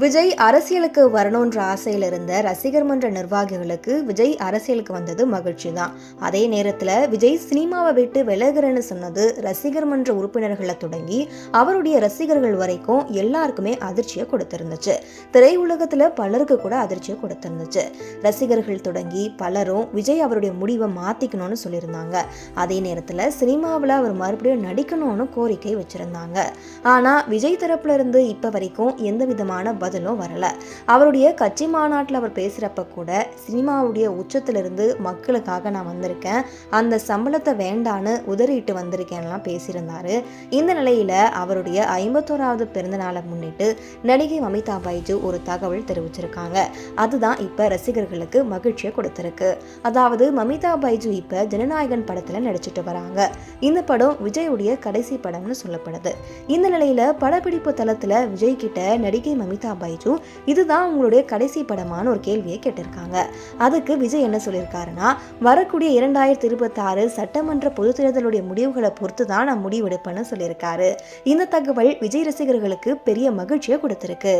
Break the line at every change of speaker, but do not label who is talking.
விஜய் அரசியலுக்கு வரணுன்ற ஆசையில இருந்த ரசிகர் மன்ற நிர்வாகிகளுக்கு விஜய் அரசியலுக்கு வந்தது மகிழ்ச்சி தான். அதே நேரத்துல விஜய் சினிமாவை விட்டு விலகுறேன்னு சொன்னது ரசிகர் மன்ற உறுப்பினர்களை தொடங்கி அவருடைய ரசிகர்கள் வரைக்கும் எல்லாருக்குமே அதிர்ச்சியை கொடுத்திருந்துச்சு. திரையுலகத்துல பலருக்கு கூட அதிர்ச்சியை கொடுத்திருந்துச்சு. ரசிகர்கள் தொடங்கி பலரும் விஜய் அவருடைய முடிவை மாத்திக்கணும்னு சொல்லியிருந்தாங்க. அதே நேரத்துல சினிமாவில் அவர் மறுபடியும் நடிக்கணும்னு கோரிக்கை வச்சிருந்தாங்க. ஆனா விஜய் தரப்புல இருந்து இப்ப வரைக்கும் எந்த விதமான பதிலும் வரல. அவருடைய கட்சி மாநாட்டில் அவர் பேசுறப்ப கூட சினிமாவுடைய உச்சத்திலிருந்து மக்களுக்காக நான் வந்திருக்கேன், அந்த சம்பளத்தை வேண்டான்னு உதறிட்டு வந்திருக்கேன்லாம் பேசியிருந்தாரு. இந்த நிலையில அவருடைய 51வது பிறந்த நாளை முன்னிட்டு நடிகை மமிதா பைஜு ஒரு தகவல் தெரிவிச்சிருக்காங்க. அதுதான் இப்ப ரசிகர்களுக்கு மகிழ்ச்சியை கொடுத்திருக்கு. அதாவது மமிதா பைஜு இப்ப ஜனநாயகன் படத்துல நடிச்சிட்டு வராங்க. இந்த படம் விஜயுடைய கடைசி படம்னு சொல்லப்படுது. இந்த நிலையில படப்பிடிப்பு தளத்துல விஜய் கிட்ட நடிகை மமிதா பைஜு இதுதான் உங்களுடைய கடைசி படமான ஒரு கேள்வியை கேட்டிருக்காங்க. அதுக்கு விஜய் என்ன சொல்லியிருக்காருன்னா, வரக்கூடிய 2026 சட்டமன்ற பொது தேர்தலுடைய முடிவுகளை பொறுத்து தான் நான் முடிவெடுப்பேன்னு சொல்லியிருக்காரு. இந்த தகவல் விஜய் ரசிகர்களுக்கு பெரிய மகிழ்ச்சியை கொடுத்திருக்கு.